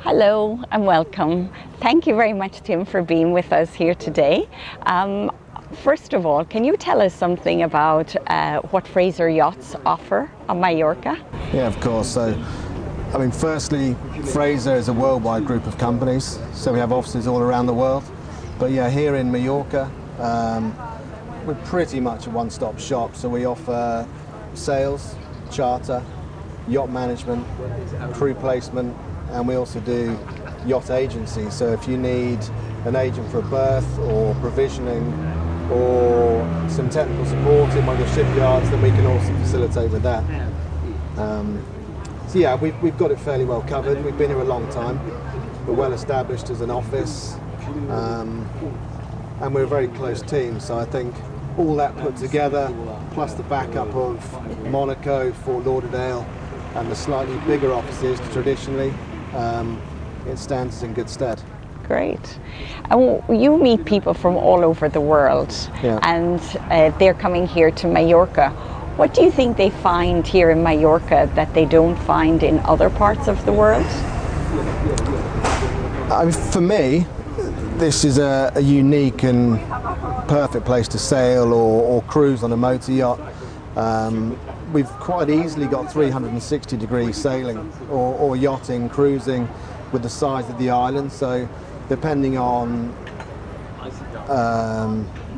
Hello and welcome. Thank you very much, Tim, for being with us here today. First of all, can you tell us something about what Fraser Yachts offer on Mallorca? Yeah, of course. So, firstly, Fraser is a worldwide group of companies, so we have offices all around the world. But yeah, here in Mallorca, we're pretty much a one-stop shop. So we offer sales, charter, yacht management, crew placement, and we also do yacht agency. So if you need an agent for a berth or provisioning or some technical support in one of the shipyards, then we can also facilitate with that. So yeah, we've got it fairly well covered. We've been here a long time. We're well established as an office, and we're a very close team. So I think all that put together, plus the backup of Monaco, Fort Lauderdale, and the slightly bigger offices traditionally, it stands us in good stead. Great. And you meet people from all over the world, Yeah. and they're coming here to Mallorca. What do you think they find here in Mallorca that they don't find in other parts of the world? For me, this is a unique and perfect place to sail or cruise on a motor yacht. We've quite easily got 360-degree sailing or yachting, cruising with the size of the island. So depending on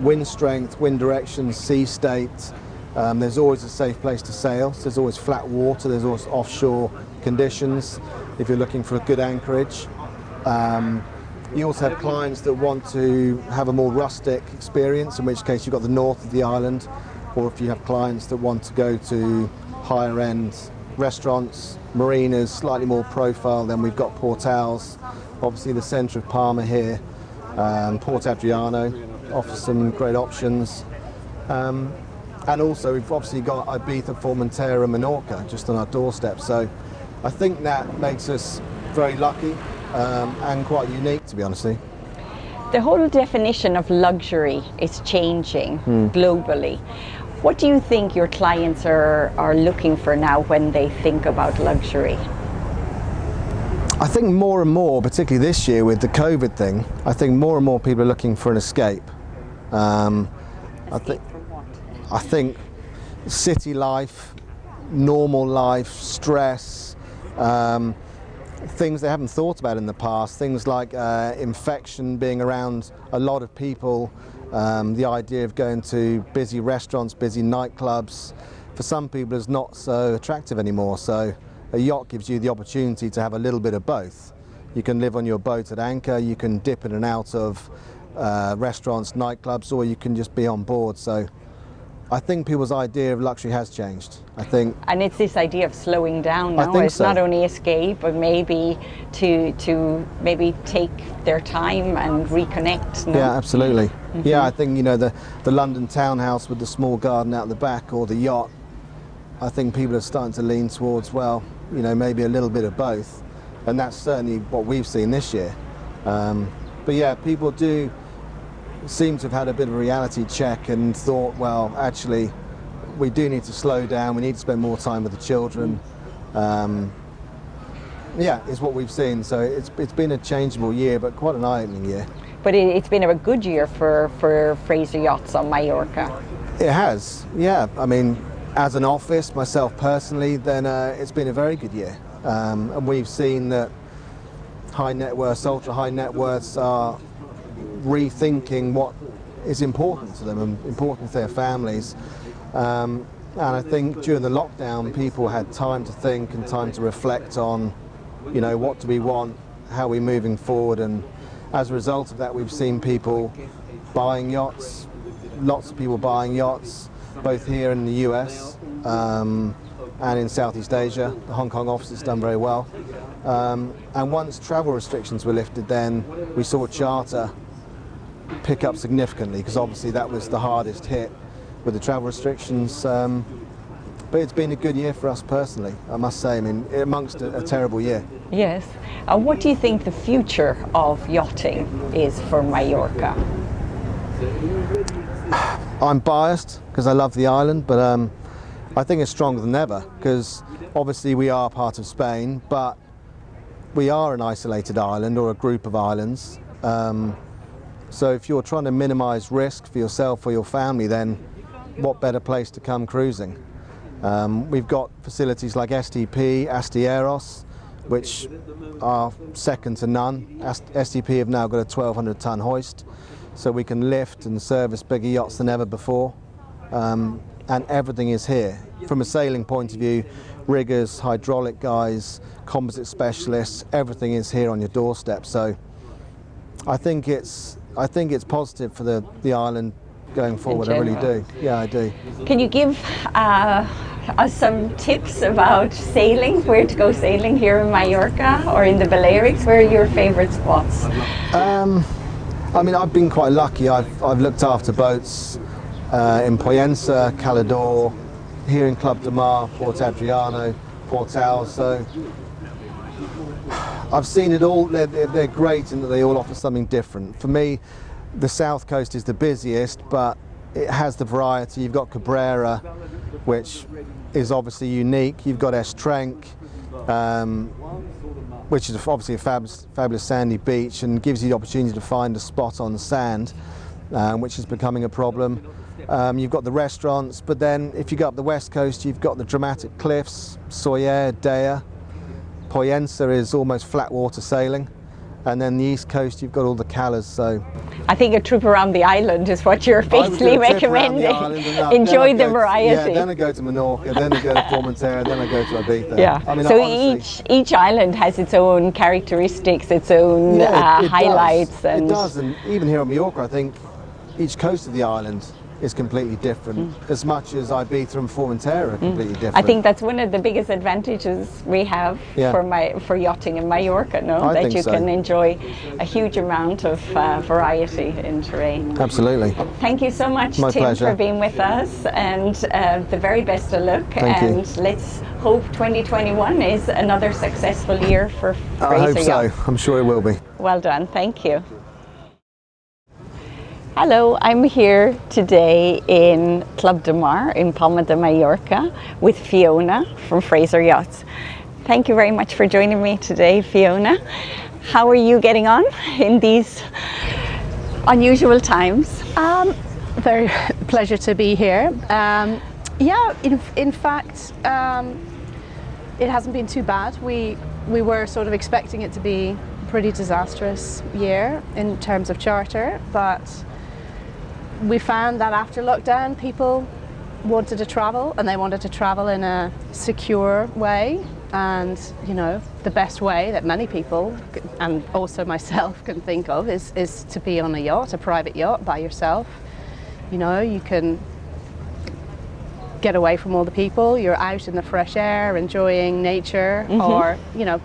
wind strength, wind direction, sea state, there's always a safe place to sail. So there's always flat water, there's always offshore conditions if you're looking for a good anchorage. You also have clients that want to have a more rustic experience, in which case you've got the north of the island, or if you have clients that want to go to higher end restaurants, marinas, slightly more profile, then we've got Portals, obviously the centre of Palma here, Port Adriano offers some great options. And also we've obviously got Ibiza, Formentera, Menorca just on our doorstep. So I think that makes us very lucky and quite unique, to be honest with you. The whole definition of luxury is changing globally. What do you think your clients are looking for now when they think about luxury? I think more and more, particularly this year with the COVID thing, I think more and more people are looking for an escape. I think city life, normal life, stress, things they haven't thought about in the past, things like infection, being around a lot of people, the idea of going to busy restaurants, busy nightclubs, for some people is not so attractive anymore. So a yacht gives you the opportunity to have a little bit of both. You can live on your boat at anchor, you can dip in and out of restaurants, nightclubs, or you can just be on board. So I think people's idea of luxury has changed. And it's this idea of slowing down now. It's so. Not only escape, but maybe to maybe take their time and reconnect. No? Yeah, absolutely. Mm-hmm. Yeah, I think the London townhouse with the small garden out the back, or the yacht. I think people are starting to lean towards, maybe a little bit of both, and that's certainly what we've seen this year. But yeah, people do seem to have had a bit of a reality check and thought, well, actually, we do need to slow down, we need to spend more time with the children. Yeah, is what we've seen. So it's been a changeable year, but quite an eye-opening year. But it's been a good year for Fraser Yachts on Mallorca. It has, yeah. As an office, myself personally, then it's been a very good year. And we've seen that high net worths, ultra high net worths are rethinking what is important to them and important to their families. And I think during the lockdown, people had time to think and time to reflect on, what do we want, how are we moving forward, and as a result of that, we've seen people buying yachts, lots of people buying yachts, both here in the US and in Southeast Asia. The Hong Kong office has done very well. And once travel restrictions were lifted, then we saw charter pick up significantly, because obviously that was the hardest hit with the travel restrictions. But it's been a good year for us personally, I must say, amongst a terrible year. Yes. And what do you think the future of yachting is for Mallorca? I'm biased because I love the island, but I think it's stronger than ever, because obviously we are part of Spain, but we are an isolated island or a group of islands. So if you're trying to minimise risk for yourself or your family, then what better place to come cruising? We've got facilities like STP, Astilleros, which are second to none. STP have now got a 1,200 ton hoist, so we can lift and service bigger yachts than ever before. And everything is here. From a sailing point of view, riggers, hydraulic guys, composite specialists, everything is here on your doorstep. So I think it's positive for the island going forward. I really do. Yeah, I do. Can you give us some tips about sailing, where to go sailing here in Mallorca or in the Balearics? Where are your favourite spots? I mean, I've been quite lucky. I've looked after boats in Poyensa, Calador, here in Club de Mar, Port Adriano, Portal. So I've seen it all. They're great in that they all offer something different. For me, the south coast is the busiest, but it has the variety. You've got Cabrera, which is obviously unique. You've got Estrenc, which is obviously a fabulous sandy beach and gives you the opportunity to find a spot on the sand, which is becoming a problem. You've got the restaurants, but then if you go up the west coast, you've got the dramatic cliffs, Soyer, Dea. Poyensa is almost flat water sailing. And then the east coast, you've got all the calas. So I think a trip around the island is what you're basically recommending. Enjoy the variety. Yeah, then I go to Menorca, then I go to Formentera, then I go to Ibiza. Yeah. I mean, so honestly, each island has its own characteristics, its own highlights. It does, and even here on Mallorca, I think each coast of the island is completely different, as much as Ibiza and Formentera are completely different. I think that's one of the biggest advantages we have for yachting in Mallorca, that you can enjoy a huge amount of variety in terrain. Absolutely. Thank you so much, My Tim, pleasure. for being with us, and the very best of luck. Thank you. Let's hope 2021 is another successful year for Fraser I hope so. Yachts. I'm sure it will be. Well done. Thank you. Hello, I'm here today in Club de Mar in Palma de Mallorca with Fiona from Fraser Yachts. Thank you very much for joining me today, Fiona. How are you getting on in these unusual times? Very pleasure to be here. Yeah, in fact, it hasn't been too bad. We were sort of expecting it to be a pretty disastrous year in terms of charter, but we found that after lockdown, people wanted to travel, and they wanted to travel in a secure way. And you know, the best way that many people, and also myself, can think of is to be on a yacht, a private yacht by yourself. You know, you can get away from all the people. You're out in the fresh air, enjoying nature, or you know,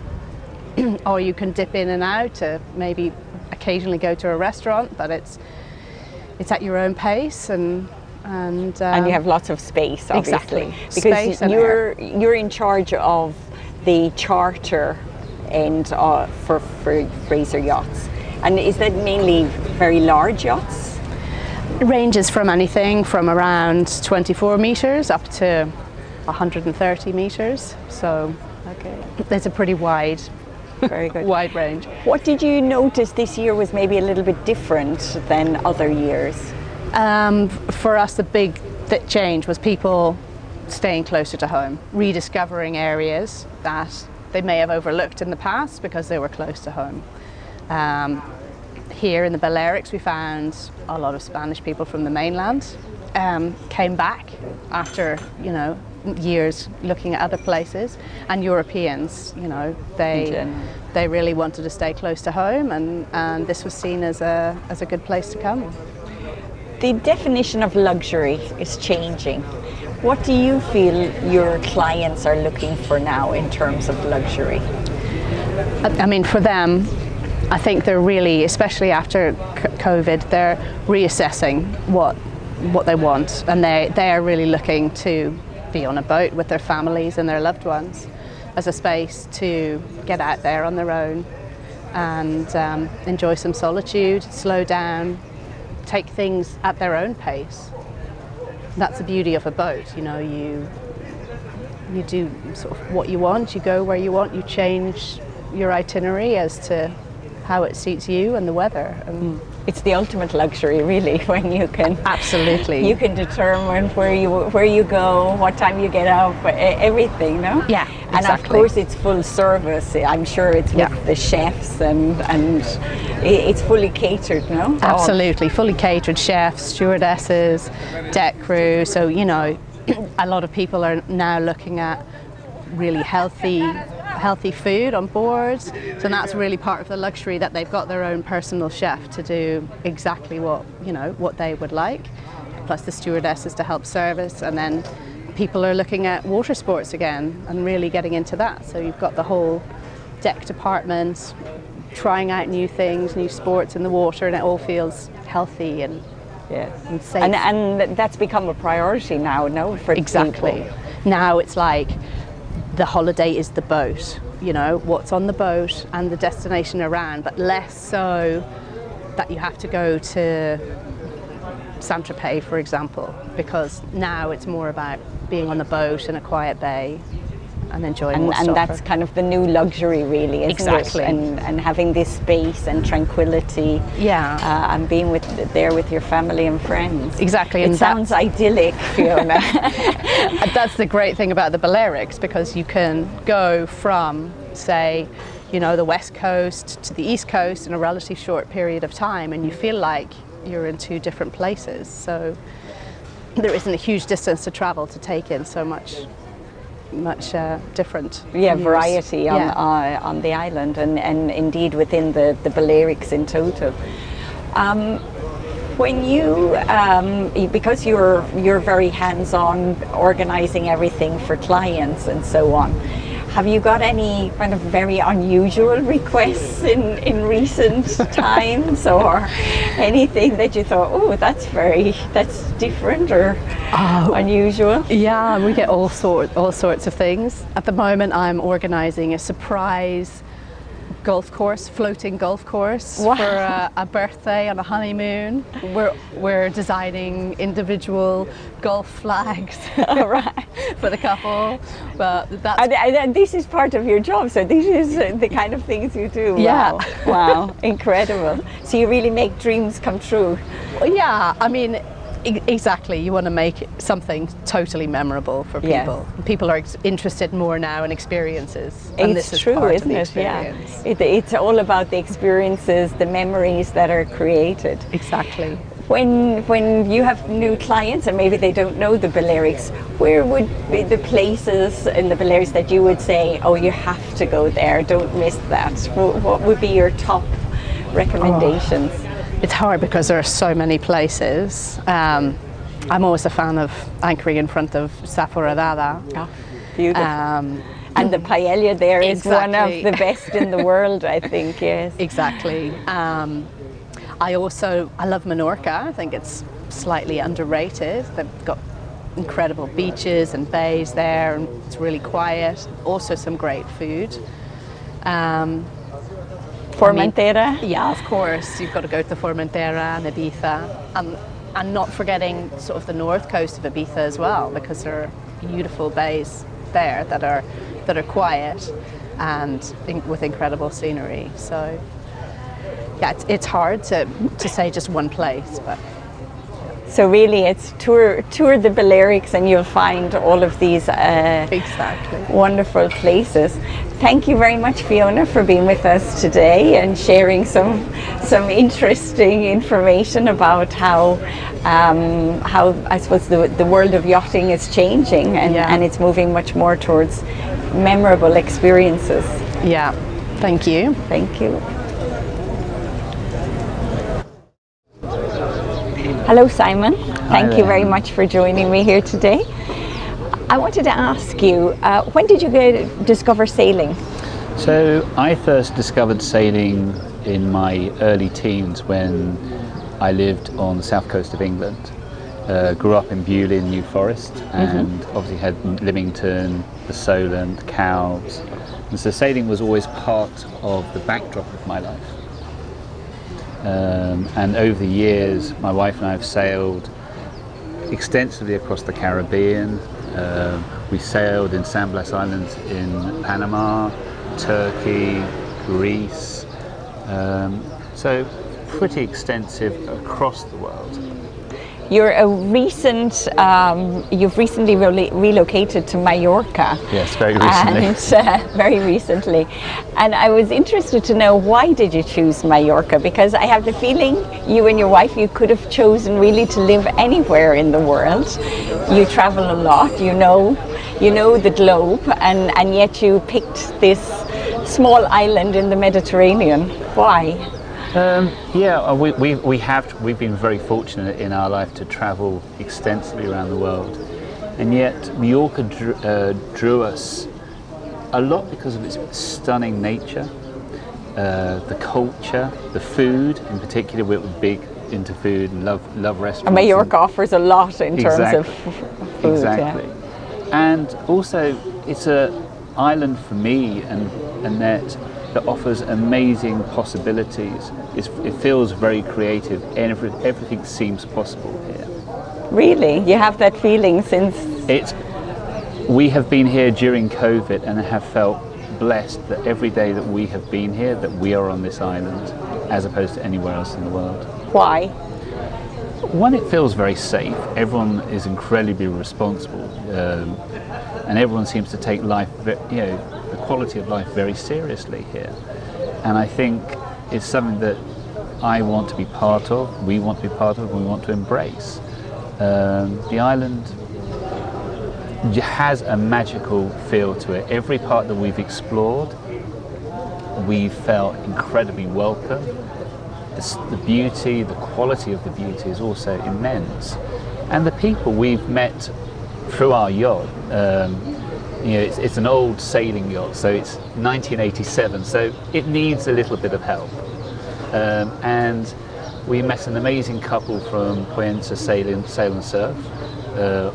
or you can dip in and out to maybe occasionally go to a restaurant, but it's at your own pace, and you have lots of space, obviously, exactly. because Space and you're in charge of the charter end for Fraser Yachts. And is that mainly very large yachts? It ranges from anything from around 24 meters up to 130 meters. So there's a pretty wide, very good, wide range. What did you notice this year was maybe a little bit different than other years? For us, the big change was people staying closer to home, rediscovering areas that they may have overlooked in the past because they were close to home. Here in the Balearics, we found a lot of Spanish people from the mainland came back after, you know, years looking at other places, and Europeans, you know, they really wanted to stay close to home, and this was seen as a good place to come. The definition of luxury is changing. What do you feel your clients are looking for now in terms of luxury? I mean, for them, I think they're really, especially after COVID, they're reassessing what they want, and they are really looking to be on a boat with their families and their loved ones as a space to get out there on their own and enjoy some solitude, slow down, take things at their own pace. That's the beauty of a boat, you know, you do sort of what you want, you go where you want, you change your itinerary as to how it suits you and the weather. And it's the ultimate luxury, really, when you can absolutely you can determine where you go, what time you get up, everything, no? Yeah, and exactly. of course it's full service. I'm sure it's with the chefs and it's fully catered, no? Absolutely, fully catered, chefs, stewardesses, deck crew. So you know, a lot of people are now looking at really healthy food on board, so that's really part of the luxury, that they've got their own personal chef to do exactly what they would like, plus the stewardesses to help service. And then people are looking at water sports again and really getting into that, so you've got the whole deck department trying out new things, new sports in the water, and it all feels healthy and and safe. And that's become a priority now, no, for exactly people. Now it's like the holiday is the boat, what's on the boat and the destination around, but less so that you have to go to Saint-Tropez, for example, because now it's more about being on the boat in a quiet bay and enjoying what's and that's kind of the new luxury, really, isn't exactly. it? And having this space and tranquility, and being there with your family and friends. Exactly. It sounds idyllic, Fiona. That's the great thing about the Balearics, because you can go from, say, the west coast to the east coast in a relatively short period of time, and you feel like you're in two different places. So there isn't a huge distance to travel to take in so much different variety on the island, and indeed within the Balearics in total. When you because you're very hands-on, organizing everything for clients and so on, have you got any kind of very unusual requests in recent times, or anything that you thought, oh, that's different or unusual? Yeah, we get all sorts of things. At the moment, I'm organising a surprise floating golf course for a birthday and a honeymoon. We're designing individual golf flags for the couple. But and this is part of your job, so this is the kind of things you do. Yeah. Wow, incredible. So you really make dreams come true. Well, yeah, I mean, exactly. You want to make something totally memorable for people. Yeah. People are interested more now in experiences. And it's this is true, part isn't of the it? experience. Yeah. It's all about the experiences, the memories that are created. Exactly. When you have new clients and maybe they don't know the Balearics, where would be the places in the Balearics that you would say, oh, you have to go there, don't miss that? What would be your top recommendations? It's hard because there are so many places. I'm always a fan of anchoring in front of Saforadada. Oh, beautiful. And the paella there is one of the best in the world, I think, yes. Exactly. I love Mallorca. I think it's slightly underrated. They've got incredible beaches and bays there, and it's really quiet. Also some great food. Formentera? Yeah, of course. You've got to go to Formentera and Ibiza, and not forgetting sort of the north coast of Ibiza as well, because there are beautiful bays there that are quiet and with incredible scenery. So yeah, it's hard to say just one place, but. So really it's tour the Balearics and you'll find all of these wonderful places. Thank you very much, Fiona, for being with us today and sharing some interesting information about how I suppose the world of yachting is changing and it's moving much more towards memorable experiences. Yeah, thank you. Thank you. Hello, Simon. Thank you very much for joining me here today. I wanted to ask you, when did you discover sailing? So I first discovered sailing in my early teens when I lived on the south coast of England. Grew up in Beaulieu, New Forest, and obviously had Lymington, the Solent, Cowes. And so sailing was always part of the backdrop of my life. And over the years, my wife and I have sailed extensively across the Caribbean. We sailed in San Blas Islands in Panama, Turkey, Greece. So pretty extensive across the world. You're you've recently relocated to Mallorca. Yes, very recently. And, very recently. And I was interested to know, why did you choose Mallorca? Because I have the feeling you and your wife, you could have chosen really to live anywhere in the world. You travel a lot, you know the globe, and yet you picked this small island in the Mediterranean. Why? We've been very fortunate in our life to travel extensively around the world, and yet Mallorca drew us a lot because of its stunning nature, the culture, the food in particular. We're big into food and love restaurants. And Mallorca offers a lot in terms of food. Exactly, and also it's an island for me and that offers amazing possibilities. It feels very creative, and everything seems possible here. Really? You have that feeling since? We have been here during COVID and have felt blessed that every day that we have been here, that we are on this island as opposed to anywhere else in the world. Why? One, it feels very safe. Everyone is incredibly responsible, and everyone seems to take life, the quality of life very seriously here. And I think it's something that I want to be part of, we want to be part of, and we want to embrace. The island has a magical feel to it. Every part that we've explored, we felt incredibly welcome. The beauty, the quality of the beauty is also immense. And the people we've met through our yacht, it's an old sailing yacht, so it's 1987, so it needs a little bit of help. And we met an amazing couple from Puente Sail and Surf,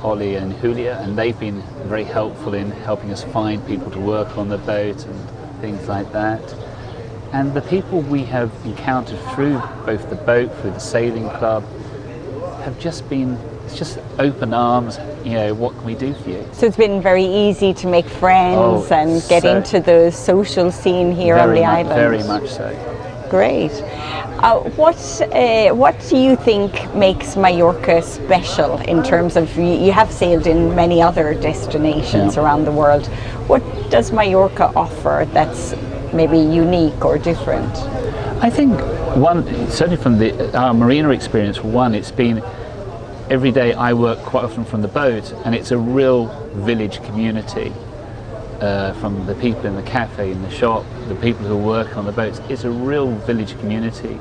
Ollie and Julia, and they've been very helpful in helping us find people to work on the boat and things like that. And the people we have encountered through both the boat, through the sailing club, have just been, it's just open arms, what can we do for you? So it's been very easy to make friends and get into the social scene here on the island. Very much so. Great. What do you think makes Mallorca special in terms of, you have sailed in many other destinations around the world. What does Mallorca offer that's maybe unique or different? I think one, certainly from our marina experience, it's been every day. I work quite often from the boat, and it's a real village community. From the people in the cafe, in the shop, the people who work on the boats, it's a real village community.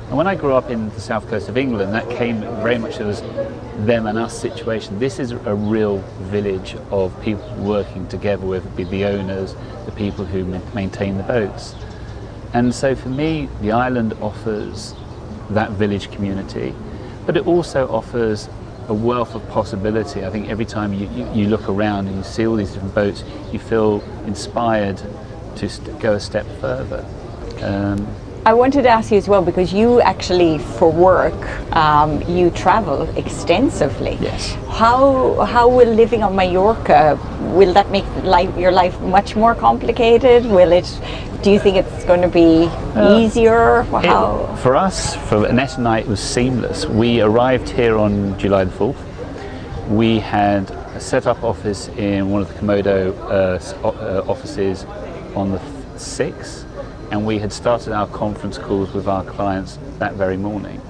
And when I grew up in the south coast of England, that came very much as them and us situation. This is a real village of people working together, whether it be the owners, the people who maintain the boats. And so for me, the island offers that village community, but it also offers a wealth of possibility. I think every time you look around and you see all these different boats, you feel inspired to go a step further. I wanted to ask you as well, because you actually, for work, you travel extensively. Yes. How will living on Mallorca, will that make your life much more complicated? Do you think it's going to be easier? For us, for Annette and I, it was seamless. We arrived here on July the 4th. We had a set-up office in one of the Komodo offices on the 6th, and we had started our conference calls with our clients that very morning.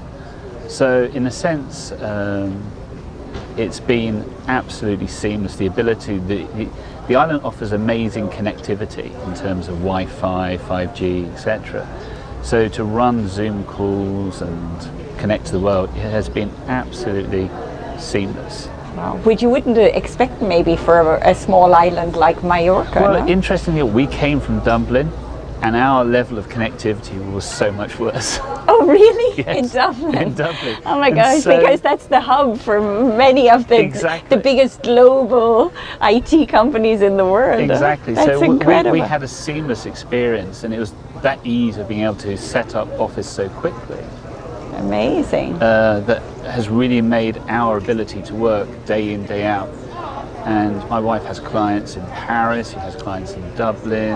So in a sense, it's been absolutely seamless. The ability, the island offers amazing connectivity in terms of Wi-Fi, 5G, etc. So to run Zoom calls and connect to the world, it has been absolutely seamless. Wow. Which you wouldn't expect maybe for a small island like Mallorca. Well, no? Interestingly, we came from Dublin, and our level of connectivity was so much worse. Oh, really? Yes, in Dublin? in Dublin. Oh my gosh, because that's the hub for many of the biggest global IT companies in the world. Exactly. That's incredible. We had a seamless experience, and it was that ease of being able to set up office so quickly. Amazing. That has really made our ability to work day in, day out. And my wife has clients in Paris, she has clients in Dublin,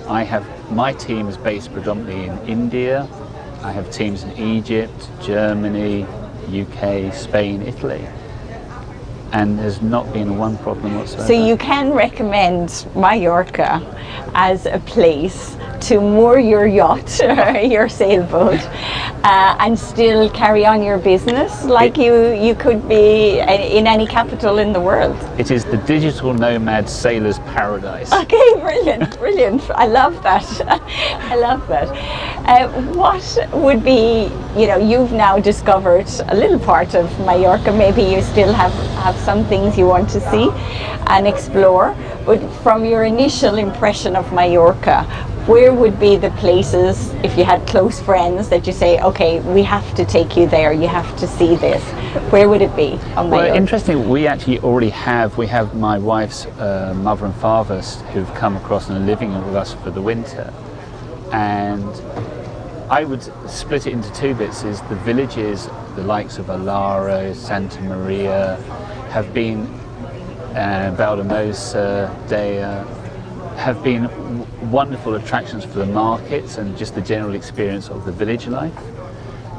My team is based predominantly in India. I have teams in Egypt, Germany, UK, Spain, Italy, and there's not been one problem whatsoever. So you can recommend Mallorca as a place to moor your yacht or your sailboat and still carry on your business like you could be in any capital in the world. It is the digital nomad sailor's paradise. Okay, brilliant, brilliant. I love that. I love that. What would be, you've now discovered a little part of Mallorca. Maybe you still have some things you want to see and explore, but from your initial impression of Mallorca, where would be the places, if you had close friends, that you say, okay, we have to take you there, you have to see this? Where would it be on Mallorca? Well, interesting, we actually already have my wife's mother and father who've come across and are living with us for the winter. And I would split it into two bits. Is the villages, the likes of Alaro, Santa Maria, have been, Valdemosa, Dea, have been wonderful attractions for the markets and just the general experience of the village life.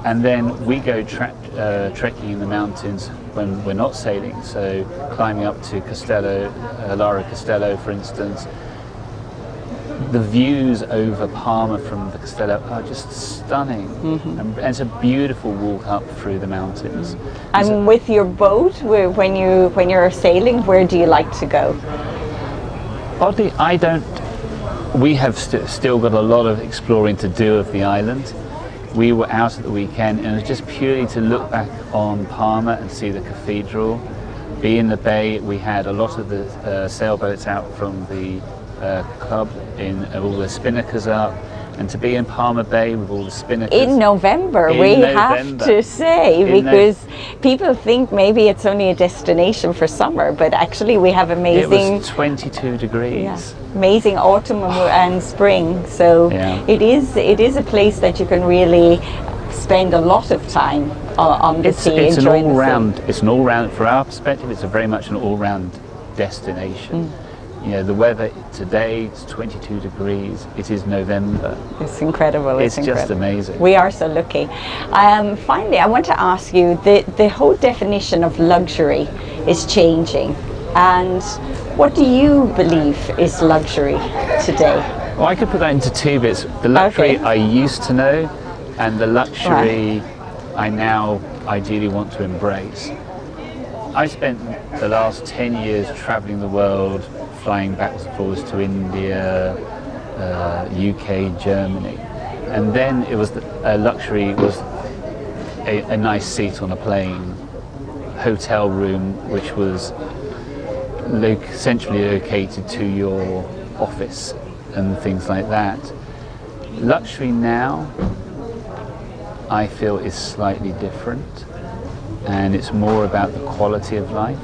And then we go trekking in the mountains when we're not sailing, so climbing up to Castello, Lara Castello for instance. The views over Palma from the Castello are just stunning. Mm-hmm. And it's a beautiful walk up through the mountains. And with your boat, when you're sailing, where do you like to go? Oddly, we have still got a lot of exploring to do of the island. We were out at the weekend and it was just purely to look back on Palma and see the cathedral, be in the bay. We had a lot of the sailboats out from the club, in all the spinnakers up, and to be in Palma Bay with all the spinnakers. In November, have to say, because people think maybe it's only a destination for summer, but actually we have amazing... It was 22 degrees. Yeah, amazing autumn and spring, so it is a place that you can really spend a lot of time on the sea. It's an all-round, for our perspective, it's very much an all-round destination. The weather today, it's 22 degrees. It is November. It's incredible. It's just amazing. We are so lucky. Finally, I want to ask you, the whole definition of luxury is changing. And what do you believe is luxury today? Well, I could put that into two bits. The luxury I used to know and the luxury I now ideally want to embrace. I spent the last 10 years traveling the world, flying backwards and forwards to India, UK, Germany, and then it was a luxury was a nice seat on a plane, hotel room which was centrally located to your office and things like that. Luxury now, I feel, is slightly different, and it's more about the quality of life.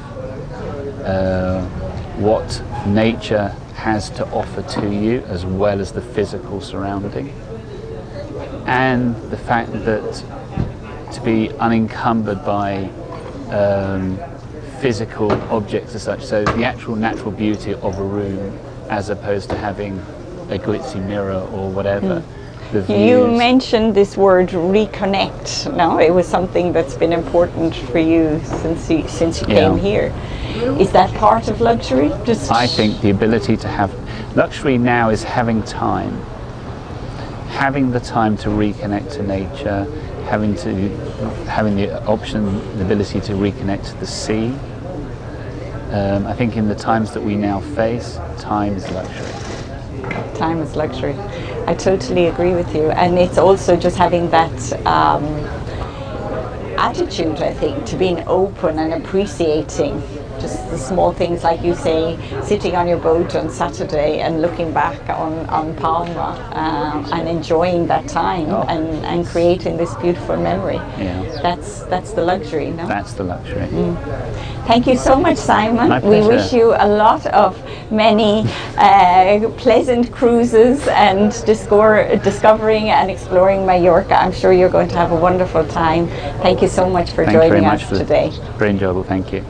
What nature has to offer to you, as well as the physical surrounding, and the fact that to be unencumbered by physical objects as such, so the actual natural beauty of a room as opposed to having a glitzy mirror or whatever. You mentioned this word reconnect. No, it was something that's been important for you since you came here. Is that part of luxury? I think the ability to have luxury now is having the time to reconnect to nature, having the option, the ability to reconnect to the sea. I think in the times that we now face, time is luxury. Time is luxury. I totally agree with you, and it's also just having that attitude, I think, to being open and appreciating just the small things, like you say, sitting on your boat on Saturday and looking back on Palma and enjoying that time and creating this beautiful memory. Yeah. That's the luxury, no? That's the luxury. Thank you so much, Simon. My pleasure. We wish you a lot of many pleasant cruises and discovering and exploring Mallorca. I'm sure you're going to have a wonderful time. Thank you so much for joining us today. Very enjoyable. Thank you.